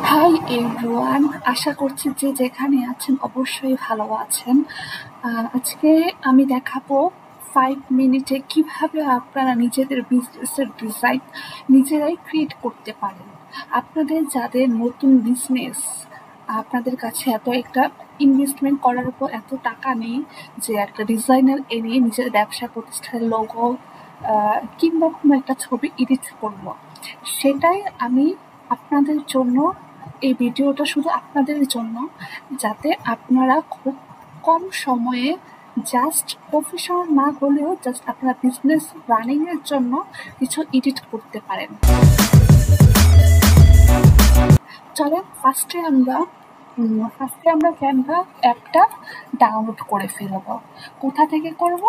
Hi everyone, আশা করছি যে যেখানে আছেন অবশ্যই ভালো আছেন। আজকে আমি দেখাবো 5 মিনিটে কিভাবে আপনারা নিজেদের বিজনেসের ডিজাইন নিজেরাই ক্রিয়েট করতে পারেন। আপনাদের যাদের নতুন বিজনেস, আপনাদের কাছে এত একটা ইনভেস্টমেন্ট করার উপর এত টাকা নেই যে একটা ডিজাইনার এনে নিজের ব্যবসা প্রতিষ্ঠানের লোগো কিংবা কোনো একটা ছবি এডিট করব, সেটাই আমি আপনাদের জন্য, এই ভিডিওটা শুধু আপনাদের জন্য, যাতে আপনারা খুব কম সময়ে জাস্ট প্রফেশনাল না হলেও জাস্ট আপনারা বিজনেস রানিং এর জন্য কিছু এডিট করতে পারেন। চলেন ফার্স্টে আমরা ক্যানভা অ্যাপটা ডাউনলোড করে ফেলবো। কোথা থেকে করব?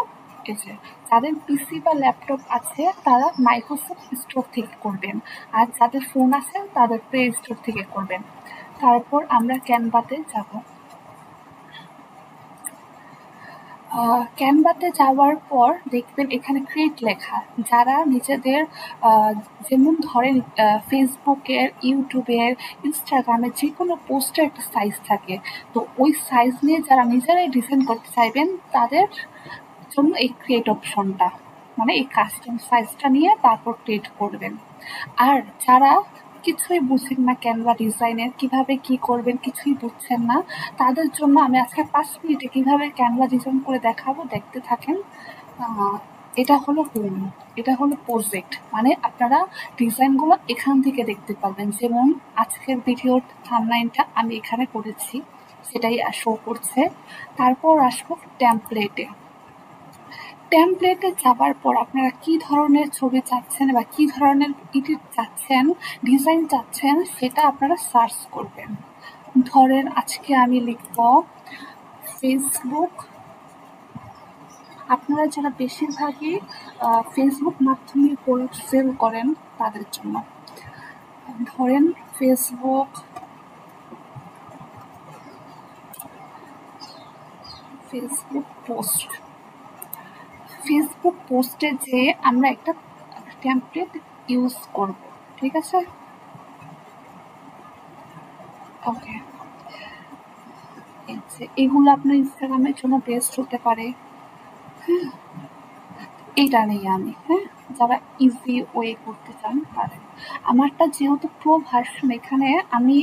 এই যে যাদের পিসি বা ল্যাপটপ আছে তারা মাইক্রোসফট স্টোর থেকে করবেন, আর যাদের ফোন আছে তাদের প্লে স্টোর থেকে করবেন। তারপর আমরা ক্যানভাতে যাব। ক্যানভাতে যাওয়ার পর দেখবেন এখানে ক্রিয়েট লেখা। যারা নিজেদের যেমন ধরেন ফেসবুকের, ইউটিউবের, ইনস্টাগ্রামের যে কোনো পোস্টের একটা সাইজ থাকে, তো ওই সাইজ নিয়ে যারা নিজেরাই ডিজাইন করতে চাইবেন তাদের জন্য এই ক্রিয়েট অপশনটা, মানে এই কাস্টম সাইজটা নিয়ে তারপর ক্রিয়েট করবেন। আর যারা কিছুই বুঝেন না ক্যানভা ডিজাইনের, কিভাবে কি করবেন কিছুই বুঝছেন না, তাদের জন্য আমি আজকে 5 মিনিটে কিভাবে ক্যানভা ডিজাইন করে দেখাবো, দেখতে থাকেন। এটা হলো হোম, এটা হলো প্রজেক্ট, মানে আপনারা ডিজাইনগুলো এখান থেকে দেখতে পারবেন। যেমন আজকের ভিডিওর থাম্বনেইলটা আমি এখানে করেছি, সেটাই শো করছে। তারপর আসবো টেমপ্লেটে। টেমপ্লেটে যাবার পর আপনারা কি ধরনের ছবি চাচ্ছেন বা কি ধরনের এডিট চাচ্ছেন, ডিজাইন চাচ্ছেন, সেটা আপনারা সার্চ করবেন। ধরেন আজকে আমি লিখব ফেসবুক। আপনারা যারা বেশিরভাগই ফেসবুক মাধ্যমে প্রোডাক্ট সেল করেন তাদের জন্য। ধরেন ফেসবুক পোস্ট। ফেসবুক পোস্টে যে আমরা একটা টেমপ্লেট ইউজ করব, ঠিক আছে? ওকে, এগুলো আপনার ইনস্টাগ্রামের জন্য বেস্ট হতে পারে। হ্যাঁ, এইটা নেই আমি, হ্যাঁ, যারা ইজি ওয়ে করতে চান তাদের। আমারটা যেহেতু প্রো ভার্সন, এখানে আমি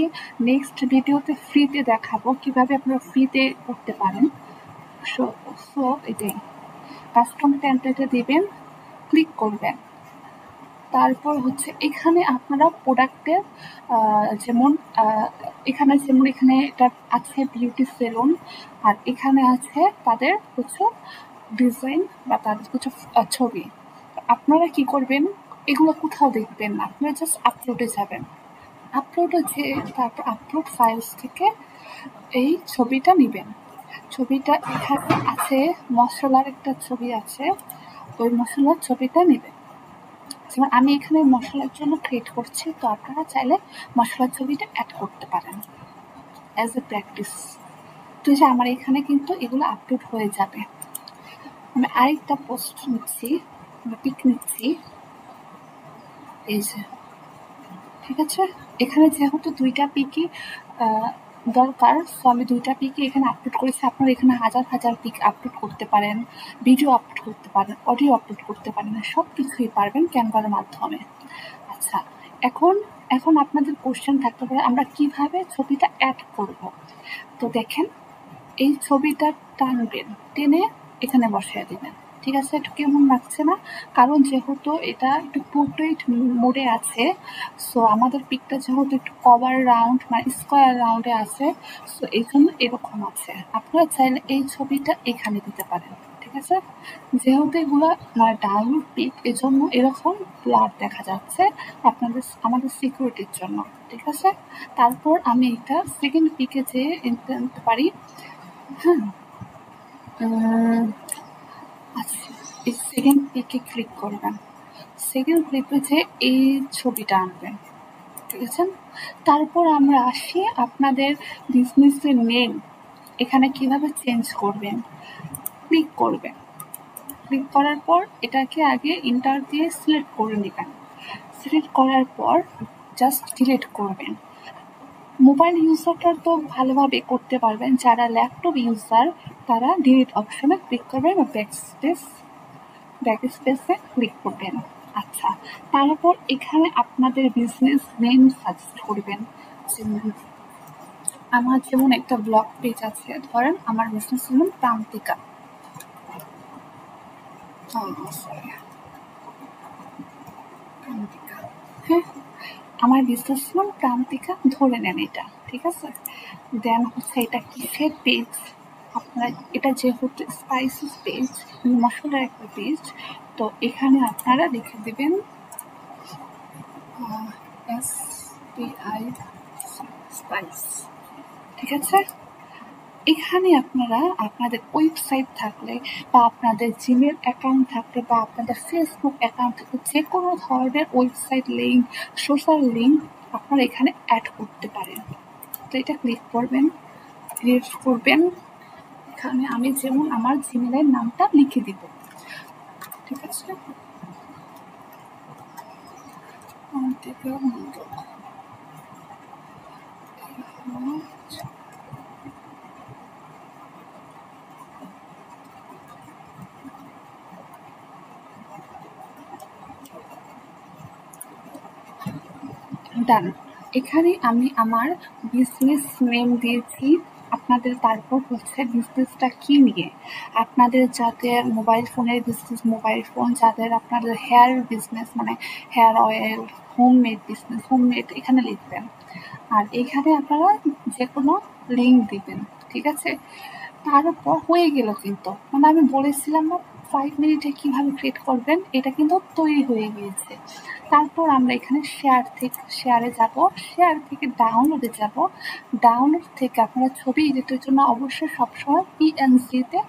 নেক্সট ভিডিওতে ফ্রিতে দেখাবো কিভাবে আপনারা ফ্রিতে করতে পারেন। সো সো এটাই, কাস্টম টেমপ্লেটে দিবেন, ক্লিক করবেন। তারপর হচ্ছে এখানে আপনারা প্রোডাক্টের যেমন এখানে এটা আছে বিউটি সেলুন, আর এখানে আছে তাদের কিছু ডিজাইন বা তাদের কিছু ছবি। আপনারা কি করবেন, এগুলো কোথাও দেখবেন না, আপনারা জাস্ট আপলোডে যাবেন। আপলোডে যে তারপর আপলোড ফাইলস থেকে এই ছবিটা নেবেন। ছবিটা এখানে আছে, মশলার একটা ছবি আছে, ওই মশলার ছবিটা নেবেন। যেমন আমি এখানে মশলার জন্য ক্রিয়েট করছি, তো আপনারা চাইলে মশলার ছবিটা অ্যাড করতে পারেন অ্যাজ এ প্র্যাকটিস। তো যে আমার এখানে কিন্তু এগুলো আপলোড হয়ে যাবে। আমি আরেকটা পোস্ট নিচ্ছি, পিক নিচ্ছি, এই যে, ঠিক আছে? এখানে যেহেতু দুইটা পিকই দরকার, সো আমি দুইটা পিকই এখানে আপলোড করেছি। আপনারা এখানে হাজার হাজার পিক আপলোড করতে পারেন, ভিডিও আপলোড করতে পারেন, অডিও আপলোড করতে পারেন, সব কিছুই পারবেন ক্যানভার মাধ্যমে। আচ্ছা, এখন এখন আপনাদের কোশ্চেন থাকতে পারে আমরা কিভাবে ছবিটা অ্যাড করব। তো দেখেন, এই ছবিটা টানবেন, টেনে এখানে বসিয়ে দিবেন, ঠিক আছে? একটু কেমন লাগছে না? কারণ যেহেতু এটা একটু পোর্ট্রেট মোডে আছে, সো আমাদের পিকটা যেহেতু একটু কভার রাউন্ড মানে স্কোয়ার রাউন্ডে আছে, সো এই জন্য এরকম আছে। আপনারা চাইলে এই ছবিটা এখানে দিতে পারেন, ঠিক আছে? যেহেতু এগুলো মানে ডাউনলোড পিক, এজন্য এরকম ব্লার দেখা যাচ্ছে আমাদের সিকিউরিটির জন্য, ঠিক আছে? তারপর আমি এটা সেকেন্ড পিকে যেয়ে নিতে পারি। হ্যাঁ, আচ্ছা, এই সেকেন্ড পিকে ক্লিক করবেন। সেকেন্ড ক্লিকে যে এই ছবিটা আনবেন, ঠিক আছে? তারপর আমরা আসি আপনাদের বিজনেসের নেম এখানে কিভাবে চেঞ্জ করবেন। ক্লিক করবেন, ক্লিক করার পর এটাকে আগে ইন্টার দিয়ে সিলেক্ট করে নেবেন। সিলেক্ট করার পর জাস্ট ডিলিট করবেন। মোবাইল ইউজারটা তো ভালোভাবে করতে পারবেন, যারা ল্যাপটপ ইউজার তারা ডিলিট অপশনে ক্লিক করবেন বা ব্যাক স্পেসে ক্লিক করবেন। আচ্ছা, তারপর এখানে আপনাদের বিজনেস নেম সাজেস্ট করবেন। যেমন আমার যেমন একটা ব্লগ পেজ আছে, ধরেন আমার business name Prantika. sorry, Prantika. হ্যাঁ, আমার বিজনেস নেম প্রান্তিকা ধরে নেন এটা, ঠিক আছে। দেন হচ্ছে এটা কিসের পেজ, আপনার এটা যেহেতু স্পাইসেস পেজ, মশলার একটা পেজ, তো এখানে আপনারা লিখে দেবেন SPI স্পাইস, ঠিক আছে। এখানে আপনারা আপনাদের ওয়েবসাইট থাকলে বা আপনাদের জিমেল অ্যাকাউন্ট থাকলে বা আপনাদের ফেসবুক অ্যাকাউন্ট থাকলে যে কোনো ধরনের ওয়েবসাইট লিঙ্ক, সোশ্যাল লিঙ্ক আপনারা এখানে অ্যাড করতে পারেন। তো এটা ক্লিক করবেন, ক্রিয়েট করবেন। এখানে আমি যেমন আমার জিমেলের নামটা লিখে দিব, ঠিক আছে। ডান। এখানে আমি আমার বিজনেস নেম দিয়েছি আপনাদের। তারপর হচ্ছে বিজনেসটা কি নিয়ে, আপনাদের যাদের মোবাইল ফোনের বিজনেস, মোবাইল ফোন, যাদের আপনাদের হেয়ার বিজনেস মানে hair oil, homemade business, homemade এখানে লিখবেন। আর এখানে আপনারা যে কোনো লিঙ্ক দিবেন, ঠিক আছে। তারপর হয়ে গেল কিন্তু, মানে আমি বলেছিলাম না 5 মিনিটে কিভাবে ক্রিয়েট করবেন, এটা কিন্তু তৈরি হয়ে গিয়েছে। তারপর আমরা এখানে শেয়ারে যাব, শেয়ার থেকে ডাউনলোডে যাব। ডাউনলোড থেকে আপনারা ছবি এডিটের জন্য অবশ্যই সবসময় PNG-তে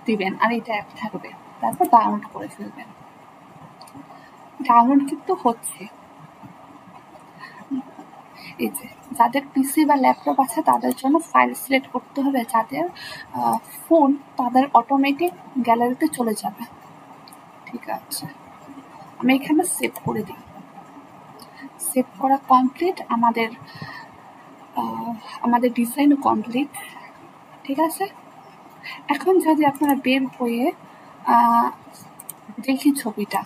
দিবেন, আর এটা অ্যাড থাকবে। তারপর ডাউনলোড করে ফেলবেন। ডাউনলোড কিন্তু হচ্ছে। এই যে যাদের পিসি বা ল্যাপটপ আছে তাদের জন্য ফাইল সিলেক্ট করতে হবে, যাদের ফোন তাদের অটোমেটিক গ্যালারিতে চলে যাবে, ঠিক আছে। আমি এখানে সেভ করে দিই। সেভ করা কমপ্লিট, আমাদের ডিজাইনও কমপ্লিট, ঠিক আছে। এখন যদি আপনারা বের হয়ে দেখি ছবিটা,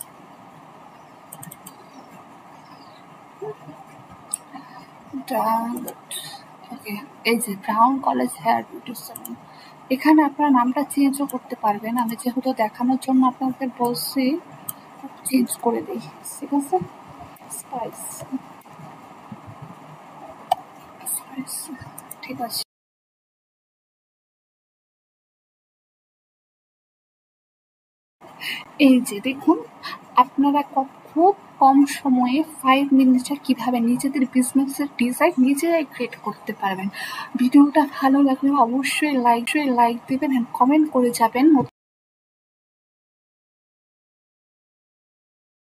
ওকে, এই যে ব্রাউন কলেজ হেয়ার বিউটি সালন, এখানে আপনার নামটা চেঞ্জও করতে পারবেন। আমি যেহেতু দেখানোর জন্য আপনাদের বলছি, চেঞ্জ করে দিই, ঠিক আছে। স্পাইস, ঠিক আছে। এই যে দেখুন, আপনারা খুব কম সময়ে 5 মিনিটে কিভাবে নিজেদের বিজনেসের ডিজাইন নিজেরাই ক্রিয়েট করতে পারবেন। ভিডিওটা ভালো লাগলে অবশ্যই লাইক দিবেন, কমেন্ট করে যাবেন।